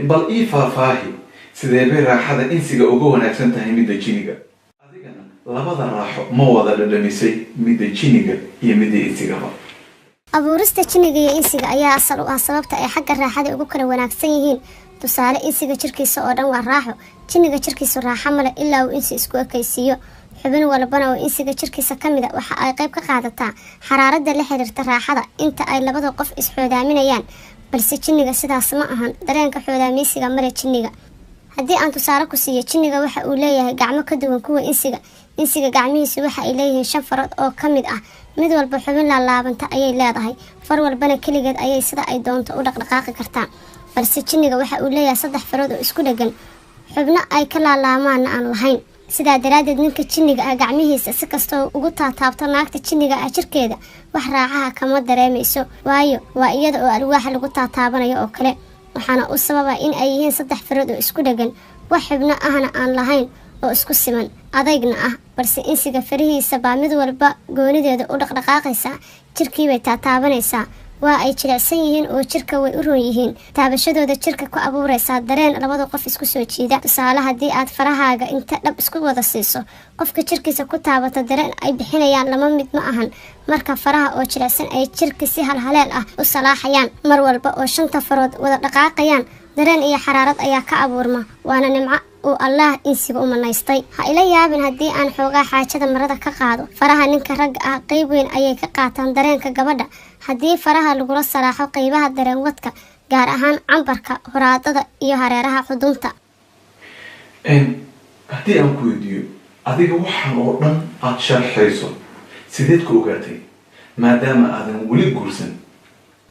bal ii faahfaahi sidee bay raaxada insiga uga wanaagsan tahay midda jiniga adigana labada raaxo ma wada dhadhamisay midda jiniga iyo midda insigaba abuurista jiniga iyo insiga ayaa asal u ah sababta ay xagga raaxada ugu kala wanaagsan yihiin tusaale insiga jirkiisa oo dhan waa raaxo jiniga jirkiisu raaxo male ilaa uu insi isku ekaysiiyo xubin walbana oo insiga jirkiisa ka mid a waxa ay qayb ka qaadataa xaraaradda la xiriirta raaxada inta ay labada qof isxoodaaminayaan balse jiniga sidaas ma ahan dareenka xoodaamaysiga male jiniga haddii aan tusaale ku siiyo jiniga waxa uu leeyahay gacmo ka duwan kuwa insiga gacmihiisu waxa ay leeyihiin 5 farood oo ka mid ah mid walba xubin laalaabanta ayay leedahay far walbana kaligeed ayay sida ay doonto u dhaqdhaqaaqi kartaa balse jiniga waxa uu leeyahay 3 farood oo isku dhagan xubno ay ka laalaamaana aan lahayn sidaa daraadeed ninka jiniga ah gacmihiisa si kastoo ugu taataabto naagta jiniga ah jirkeeda wax raaxaha kama dareemayso waayo waa iyada oo alwaaxa lagu taataabanayo oo kale waxaana u sababa in ay yihiin 3 farood oo isku dhagan wax xubno ahna aan lahayn oo isku siman adaygna ah balse insiga farihiisa baa mid walba goonideeda u dhaqdhaqaaqaysa jirkii bay taataabanaysaa waa ay jilicsan yihiin oo jirka way u roon yihiin taabashadooda jirka ku abuuraysaa dareen labada qof isku soo jiida tusaale haddii aad farahaaga inta dhab isku wada siiso qofka jirkiisa ku taabato dareen ay bixinayaan lama mid ma ahan marka faraha oo jilicsan ay jirka si halhaleel ah u salaaxayaan mar walba oo 5 farood wada dhaqaaqayaan dareen iyo xaraarad ayaa ka abuurma waana nimco oo Allah insiga u manaystay ha ila yaabin haddii aan xoogaa xaajada marada ka qaado faraha ninka ragga ah qayb weyn ayay ka qaataan dareenka gabadha haddii faraha lagula salaaxo qaybaha dareen wadka gaar ahaan cambarka horaadada iyo hareeraha xudunta haddii aan ku weydiiyo adiga waxaan oo dhan aad sharxayso sideed ku ogaatay maadaama aadan weli guursan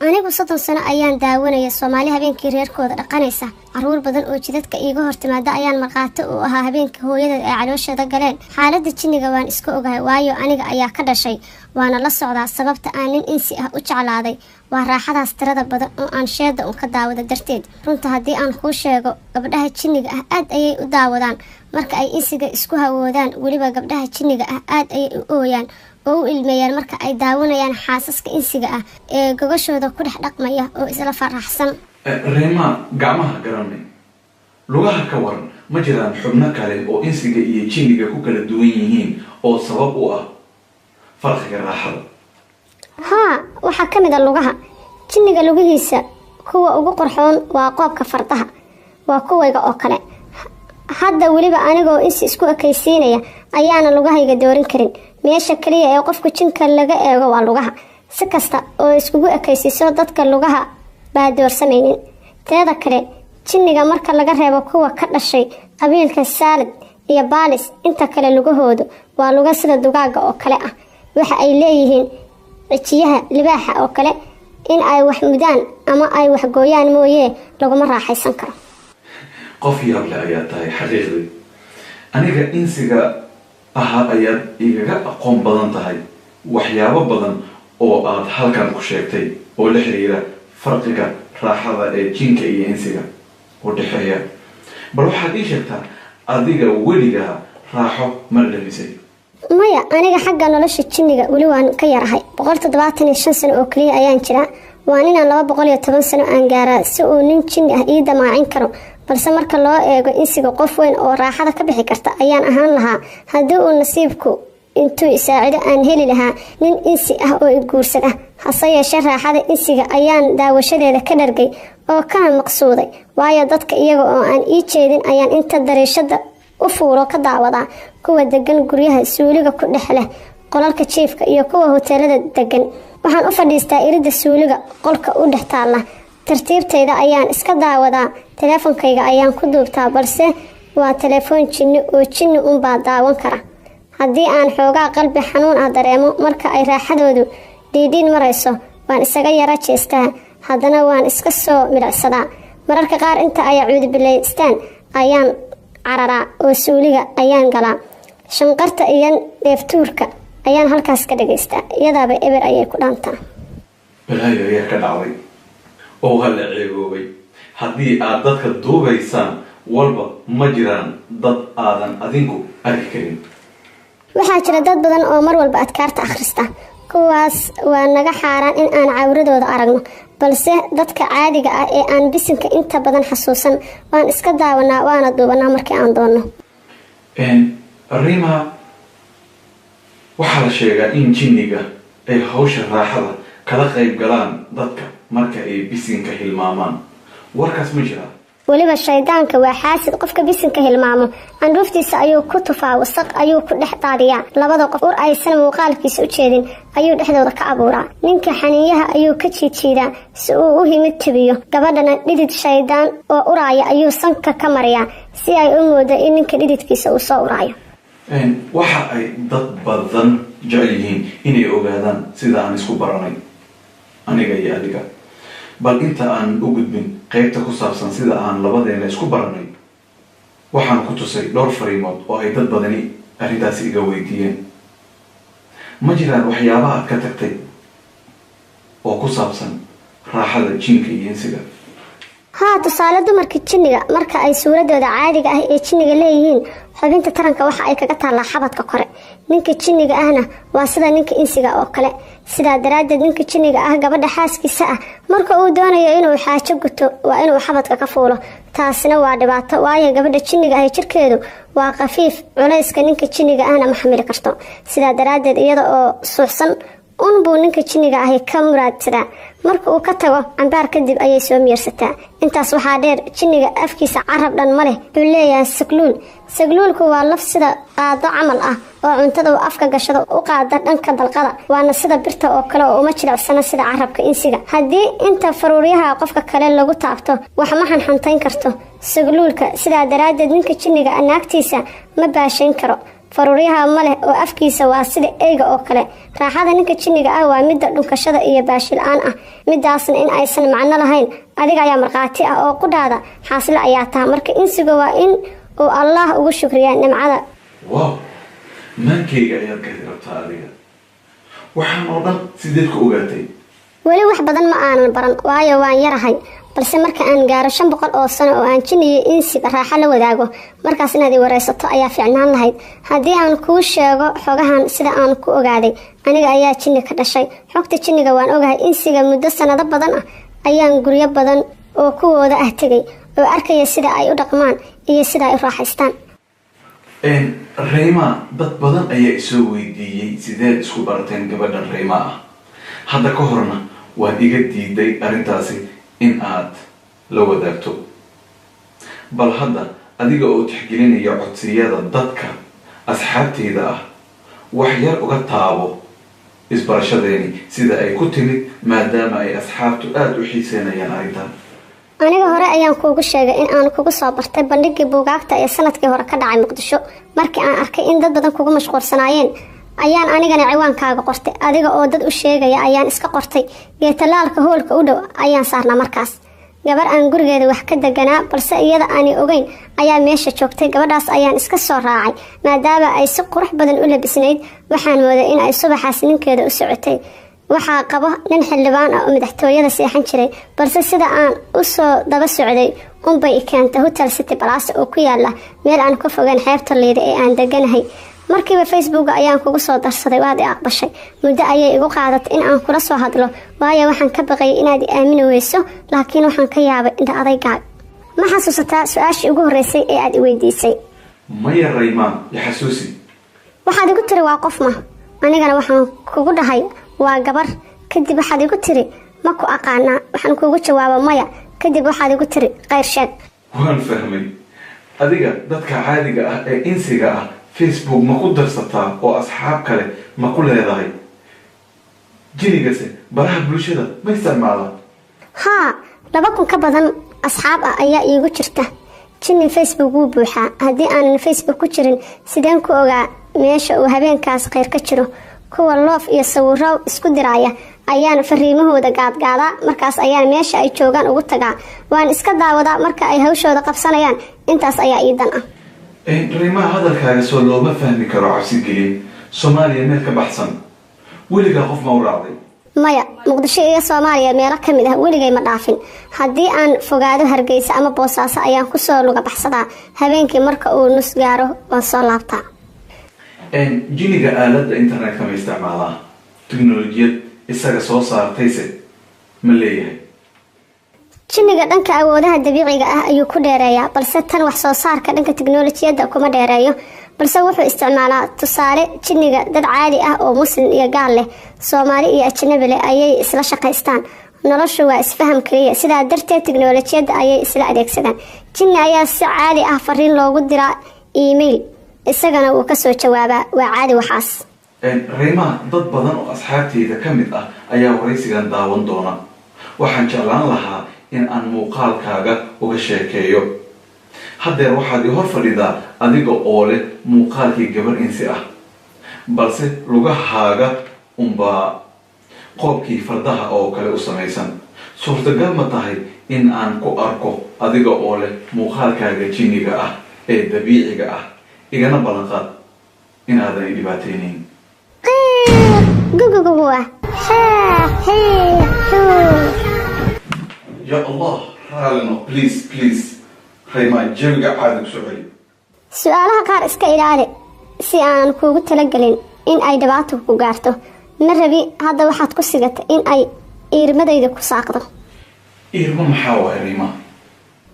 anigu 30 sano ayaan daawanaya Soomaali habeenkii reerkooda dhaqanaysa caruur badan oo jidadka iiga hortimaada ayaan marqaato u ahaa habeenkii hooyada ee calooshada galeen xaaladda jiniga waan iska ogahay waayo aniga ayaa ka dhashay waana la socdaa sababta aan nin insi ah u jeclaaday waa raaxadaas tirada badan oo aan sheeda u ka daawada darteed runta haddii aan kuu sheego gabdhaha jiniga ah aad ayay u daawadaan marka ay insiga isku hawoodaan weliba gabdhaha jiniga ah aad ayay u ooyaan oo u ilmeeyaan marka ay daawanayaan xaasaska insiga ah ee gogashooda ku dhex dhaqmaya oo isla faraxsan reema gacmaha garanay lugaha ka waran ma jiraan xubno kale oo insiga iyo jiniga ku kala duwan yihiin oo sabab u ah farqiga raaxada waxa ka mid ah lugaha jiniga lugihiisa kuwa ugu qorxoon waa qoobka fardaha waa kuwayga oo kale hadda weliba anigoo insi isku ekaysiinaya ayaana lugahayga doorin karin meesha kaliya ee qofku jinka laga eego waa lugaha si kasta oo iskugu ekaysiiso dadka lugaha baa doorsamaynin teeda kale jiniga marka laga reebo kuwa ka dhashay qabiilka Saalid iyo Baalis inta kale lugahoodu waa luga sida dugaaga oo kale ah waxa ay leeyihiin cijiyaha libaaxa oo kale in ay wax mudaan ama ay wax gooyaan mooyee laguma raaxaysan karo qof yaab leh ayaa tahay xaqiiqdii aniga insiga aha ayaad igaga aqoon badan tahay waxyaabo badan oo aad halkan ku sheegtay oo la xiriira farqiga raaxada ee jinka iyo insiga u dhaxeeya bal waxaad ii sheegtaa adiga weliga raaxo ma dhalisay maya aniga xagga nolosha jiniga weli waan ka yarahay 175 sano oo kaliya ayaan jiraa waan inaan 210 sano aan gaaraa si uu nin jin ah ii damaacin karo balse marka loo eego insiga qof weyn oo raaxada ka bixi karta ayaan ahaan lahaa haddii uu nasiibku intuu isaacido aan heli lahaa nin insi ah oo i guursada hase yeeshee raaxada insiga ayaan daawashadeeda ka dhargay oo kana maqsuuday waayo dadka iyaga oo aan ii jeedin ayaan inta dariishada u fuuro ka daawadaa kuwa degan guryaha suuliga ku dhex leh qolalka jiifka iyo kuwa hoteelada degan waxaan u fadhiistaa irida suuliga qolka u dhex taala tartiibtayda ayaan iska daawadaa teleefankayga ayaan ku duubtaa balse waa telefoon jinni oo jinni un baa daawan kara haddii aan xoogaa qalbi xanuun ah dareemo marka ay raaxadoodu dhiidhiin marayso waan isaga yara jeestaa haddana waan iska soo midhacsadaa mararka qaar inta ay cuudubilaystaan ayaan cararaa oo suuliga ayaan galaa shanqarta iyo dheeftuurka ayaan halkaas ka dhageystaa iyadaaba eber ayay ku dhaantaa balaayo ayaa ka dhacday oo hala ceegoobay haddii aad dadka duubaysaan walba ma jiraan dad aadan adinku arki karin waxaa jira dad badan oo mar walba adkaarta akhrista kuwaas waa naga xaaraan in aan cawradooda aragno, balse dadka caadiga ah ee aan bisinka inta badan xasuusan waan iska daawanaa waana duubanaa markii aan doonno. Rima, waxaa la sheegaa in jinniga ay hawsha raaxada kala qayb galaan dadka marka ay bisinka hilmaamaan. Warkaas ma jiraa? weliba shaydaanka waa xaasid. qofka bisinka hilmaamo candhuuftiisa ayuu ku tufaa, wasaq ayuu ku dhex daadiyaa, labada qof ur aysan muuqaalkiisa u jeedin ayuu dhexdooda ka abuuraa. ninka xaniinyaha ayuu ka jiijiidaa si uu u himid tabiyo, gabadhana dhidid shaydaan oo uraaya ayuu sanka ka mariyaa si ay u moodo in ninka dhididkiisa uu soo uraayo. waxa ay dad badan jecel yihiin inay ogaadaan sida aan isku baranay aniga iyo adiga. bal inta aan u gudbin qaybta ku saabsan sida aan labadeena isku baranay, waxaan ku tusay dhowr fariimood oo ay dad badani arrintaasi iga weydiiyeen. ma jiraan waxyaabaha aad ka tagtay oo ku saabsan raaxada jinka iyo insiga? haa, tusaale dumarka jinniga marka ay suuradooda caadiga ah ee jinniga leeyihiin, xubinta taranka waxa ay kaga taallaa xabadka kore. ninka jinniga ahna waa sida ninka insiga oo kale. sidaa daraaddeed ninka jinniga ah gabadha xaaskiisa ah marka uu doonayo inuu xaajo guto waa inuu xabadka ka fuulo. taasina waa dhibaato, waayo gabadha jinniga ah jirkeedu waa khafiif, culayska ninka jinniga ahna ma xamili karto. sidaa daraaddeed iyada oo suuxsan unbuu ninka jinniga ahi ka muraadsadaa. marka uu ka tago cambaar kadib ayay soo miyirsataa. intaas waxaa dheer, jinniga afkiisa carab dhan ma leh, wuxuu leeyahay sagluul. sagluulku waa laf sida qaado camal ah oo cuntada uu afka gashado u qaada dhanka dalqada, waana sida birta oo kale oo uma jilicsana sida carabka insiga. haddii inta faruuryaha qofka kale lagu taabto wax ma xanxantayn karto sagluulka. sidaa daraaddeed ninka jinniga naagtiisa ma baashayn karo. faruuryaha ma leh oo afkiisa waa sida eyga oo kale. raaxada ninka jinniga ah waa midda dhunkashada iyo baashil-aan ah, midaasna in aysan macno lahayn adiga ayaa markhaati ah oo qudhaada xaasilo ayaa taha. marka insiga waa in uu allah ugu shukriyaa nimcada. wow, maankayga ayaad gadi rabtaa adiga. waxaan oo dhan sideed ku ogaatay? weli wax badan ma aanan baran, waayo waan yarahay, balse marka aan gaaro 500 oo sano oo aan jinni iyo insiga raaxo la wadaago, markaas inaad i waraysato ayaa fiicnaan lahayd. haddii aan kuu sheego xogahan sida aan ku ogaaday, aniga ayaa jinni ka dhashay. xogta jinniga waan ogahay. insiga muddo sanado badan ah ayaan guryo badan oo kuwooda ah tegay oo arkaya sida ay u dhaqmaan iyo sida ay u raaxaystaan. Rima, dad badan ayaa isoo weydiiyey sideed isku barateen gabadhan Rima ah. hadda ka horna waad iga diiday arrintaasi in aad la wadaagto. bal hadda adiga oo tixgelinaya codsiyada dadka asxaabteyda ah, wax yar uga taabo isbarashadeeni sida ay ku timid, maadaama ay asxaabtu aada u xiiseynayaan arrintan. aniga hore ayaan kuugu sheegay in aan kugu soo bartay bandhigii buugaagta ee sanadkii hore ka dhacay Muqdisho. markii aan arkay in dad badan kugu mashquulsanaayeen ayaan anigana ciwaankaaga qortay. adiga oo dad u sheegaya ayaan iska qortay geetalaalka hoolka u dhow ayaan saarnaa. markaas gabar aan gurigeeda wax ka deganaa balse iyada aanay ogeyn ayaa meesha joogtay. gabadhaas ayaan iska soo raacay maadaama ay si qurux badan u labisnayd. waxaan mooday in ay subaxaas ninkeeda u socotay. waxaa qabo nin xildhibaan ah oo madaxtooyada seexan jiray, balse sida aan u soo daba socday unbay i keentay Hotel City Palace oo ku yaala meel aan ka fogeyn xeebta Lido ee aan deganahay. markiiba Facebook ayaan kugu soo darsaday, waad i aqbashay. muddo ayay igu qaadatay in aan kula soo hadlo, waayo waxaan ka baqayay inaad i aamini weyso, laakiin waxaan ka yaabay inta adaygaaga. ma xasuusataa su-aashii ugu horreysay ee aad i weydiisay? maya Rima, ya xasuusi. waxaad igu tiri waa qof ma? anigana waxaan kugu dhahay waa gabar. kadib waxaad igu tiri ma ku aqaanaa? waxaan kugu jawaabo maya. kadib waxaad igu tiri qayr sheeg. waan fahmay. adiga dadka caadiga ah ee insiga ah Facebook ma ku darsataa oo asxaab kale ma ku leedahay? jinigase baraha bulshada ma isticmaalaa? haa, 2,000 ka badan asxaab ah ayaa iigu jirta. jinni Facebook wuu buuxaa. haddii aanan Facebook ku jirin sideen ku ogaa meesha uu habeenkaas khayr ka jiro? kuwa loof iyo sawiro isku diraya ayaan fariimahooda gaadgaadaa. markaas ayaan meesha ay joogaan ugu tagaa. waan iska daawadaa marka ay hawshooda qabsanayaan. intaas ayaa ii dan ah. Rima, hadalkaaga soo looma fahmi karo cabsi gelin. Soomaaliya meel ka baxsan weligaa qof ma u raacday? maya, Muqdisho iyo Soomaaliya meelo ka mid ah weligay ma dhaafin. haddii aan fogaado Hargeysa ama Boosaaso ayaan ku soo luga baxsadaa. habeenkii marka uu nus gaaro waan soo laabtaa. jiniga aaladda internetka ma isticmaalaa? tiknoolajiyad isaga soo saartayse ma leeyahay? jinniga dhanka awoodaha dabiiciga ah ayuu ku dheereeyaa, balse tan wax soo saarka dhanka tiknoolajiyadda kuma dheereeyo, balse wuxuu isticmaalaa. Tusaale, jinniga dad caadi ah oo muslim iyo gaal leh, Soomaali iyo ajnabi leh ayay isla shaqaystaan. noloshu waa isfaham kaliya, sidaa darteed tiknoolajiyadda ayay isla adeegsadaan. jinni ayaa si caadi ah fariin loogu diraa email, isagana wuu kasoo jawaabaa. waa caadi waxaas. Reema, dad badan oo asxaabteyda ka mid ah ayaa waraysigan daawan doona. waxaan jeclaan lahaa in aan muuqaalkaaga uga sheekeeyo. haddeer waxaad i hor fadhidaa adiga oo leh muuqaalkii gabar insi ah, balse lugahaaga unbaa qoobkii fardaha oo kale u samaysan. suurtagal ma tahay in aan ku arko adiga oo leh muuqaalkaaga jinniga ah ee dabiiciga ah? igana ballanqaad inaadan i dhibaateynayn. ya allah, raalino, please Reema, jawiga caadi ku soo celi. su-aalaha qaar iska ilaali si aan kuugu talagelin in ay dhibaato ku gaarto. ma rabi hadda waxaad ku sigata in ay iirmadayda ku saaqdo. iirma maxaa waay Reema?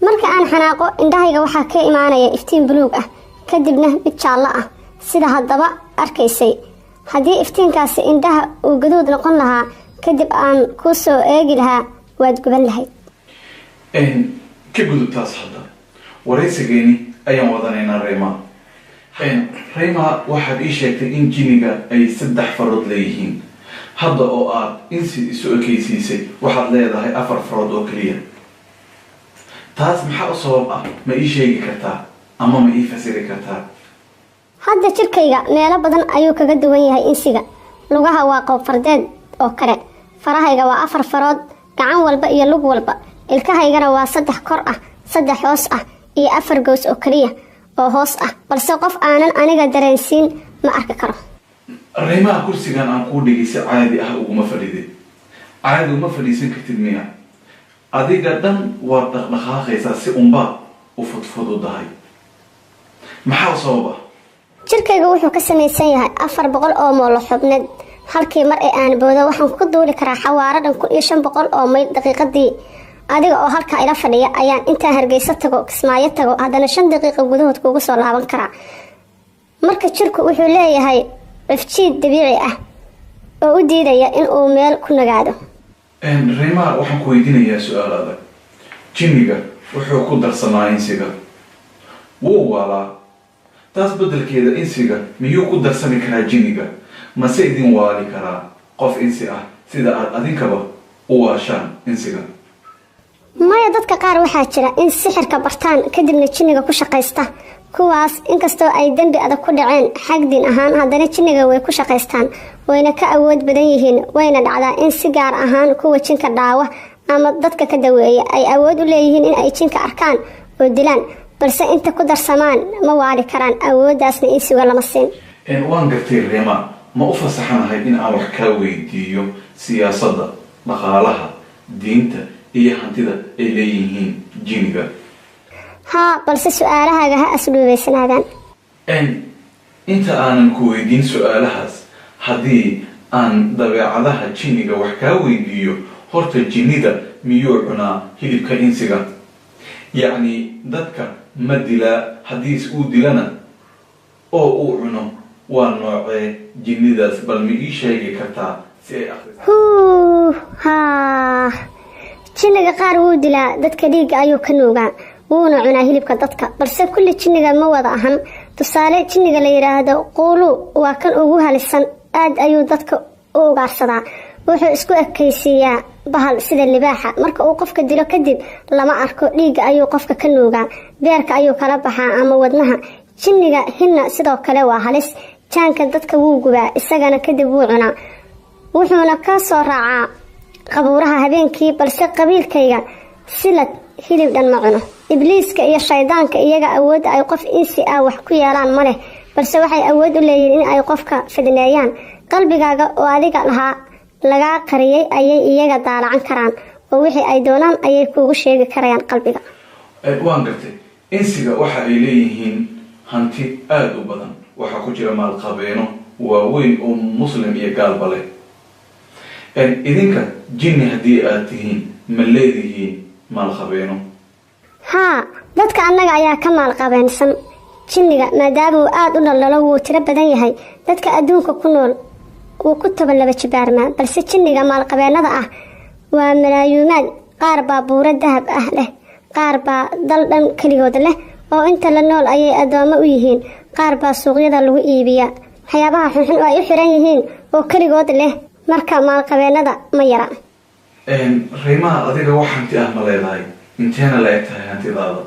marka aan xanaaqo, indhahayga waxaa ka imaanaya iftiin buluug ah, kadibna mid jaallo ah sida haddaba arkaysay. haddii iftiinkaasi indhaha uu gaduud noqon lahaa, kadib aan kuu soo eegi lahaa, waad guban lahayd. ka gudubtaas hadda waraysigeeni ayaan wadanaynaa Reema. Reema, waxaad ii sheegtay in jinniga ay 3 farood leeyihiin. hadda oo aad insi isu ekaysiisay waxaad leedahay 4 farood oo keliya. taas maxaa u sabab ah? ma ii sheegi kartaa ama ma ii fasiri kartaa? hadda jirkayga meelo badan ayuu kaga duwan yahay insiga. lugaha waa qoob fardeed oo kale, farahayga waa 4 farood, gacan walba iyo lug walba. ilkahaygana waa 3 kor ah, 3 hoos ah iyo 4 goos oo kaliya oo hoos ah, balse qof aanan aniga dareensiin ma arki karo. Reema, kursigan aan kuu dhigay si caadi ah uguma fadhidin. caadi uma fadhiisan kartid miya? adiga dhan waad dhaqdhaqaaqaysaa si unbaa u fudfududahay. maxaa sababa? jirkayga wuxuu ka samaysan yahay 400 oo moolo xubneed. halkii mar ee aan boodo waxaan ku duuli karaa xawaaro dhan 1500 oo mayl daqiiqadii. adiga oo halkaa ila fadhiya ayaan intaa Hargeysa tago, Kismaayo tago, haddana 5 daqiiqo gudahood kuugu soo laaban karaa. marka jirku wuxuu leeyahay afjiid dabiici ah oo u diidaya in uu meel ku nagaado. Reema, waxaan ku weydiinayaa su-aal adag. jinniga wuxuu ku darsamaa insiga, wuu waalaa. taas beddelkeeda insiga miyuu ku darsami karaa jinniga? mase idin waali karaa qof insi ah sida aad adinkaba u waashaan insiga? maya, dadka qaar waxaa jira in sixirka bartaan kadibna jinniga ku shaqaysta. kuwaas inkastoo ay dembi adag ku dhaceen xag diin ahaan, haddana jinniga way ku shaqaystaan, wayna ka awood badan yihiin. wayna dhacdaa in si gaar ahaan kuwa jinka dhaawa ama dadka ka daweeya ay awood u leeyihiin in ay jinka arkaan oo dilaan, balse inta ku darsamaan ma waali karaan. awooddaasna insiga lama siin. waan gartay Reema, ma u fasaxanahay in aan wax kaa weydiiyo siyaasadda, dhaqaalaha, diinta iyo hantida ay leeyihiin jinniga? haa, balse su-aalahaaga ha asluubaysanaadaan. inta aanan ku weydiin su-aalahaas, haddii aan dabeecadaha jinniga wax kaa weydiiyo, horta jinnida miyuu cunaa hilibka insiga? yacni dadka ma dilaa? haddiis uu dilana oo uu cuno, waa noocee jinnidaas? bal ma ii sheegi kartaa si ay akhriso? haa, jinniga qaar wuu dilaa, dadka dhiigga ayuu ka nuugaa, wuuna cunaa hilibka dadka, balse kulli jinniga ma wada ahan. tusaale, jinniga la yidhaahdo quulu waa kan ugu halisan. aad ayuu dadka u ugaarsadaa. wuxuu isku ekaysiiyaa bahal sida libaaxa. marka uu qofka dilo kadib lama arko, dhiigga ayuu qofka ka nuugaa, beerka ayuu kala baxaa ama wadnaha. jinniga hinna sidoo kale waa halis. jaanka dadka wuu gubaa, isagana kadib wuu cunaa. wuxuuna ka soo raacaa qabuuraha habeenkii, balse qabiilkayga silad hilib dhan ma cuno. ibliiska iyo shaydaanka iyaga awood ay qof insi ah wax ku yeelaan ma leh, balse waxay awood u leeyihiin in ay qofka fidneeyaan. qalbigaaga oo adiga lagaa qariyay ayay iyaga daalacan karaan, oo wixii ay doonaan ayay kuugu sheegi karayaan qalbiga. waan gartay. insiga waxa ay leeyihiin hanti aada u badan. waxaa ku jira maalqabeeno waaweyn oo muslim iyo gaalba leh. idinka jinni haddii aad tihiin ma leedihiin maalqabeeno? haa, dadka annaga ayaa ka maalqabeensan jinniga maadaama uu aada u dhaldhalo wuu tiro badan yahay. dadka adduunka ku nool wuu ku toban laba jibaarmaa, balse jinniga maalqabeennada ah waa malaayuumaad. qaar baa buuro dahab ah leh, qaar baa dal dhan keligood leh oo inta la nool ayay addoommo u yihiin. qaar baa suuqyada lagu iibiyaa waxyaabaha xunxun oo ay u xiran yihiin oo keligood leh. marka maalqabeennada ma yara. Raymaa, adiga wax hanti ah ma leedahay? inteena la eg tahay hantidaada?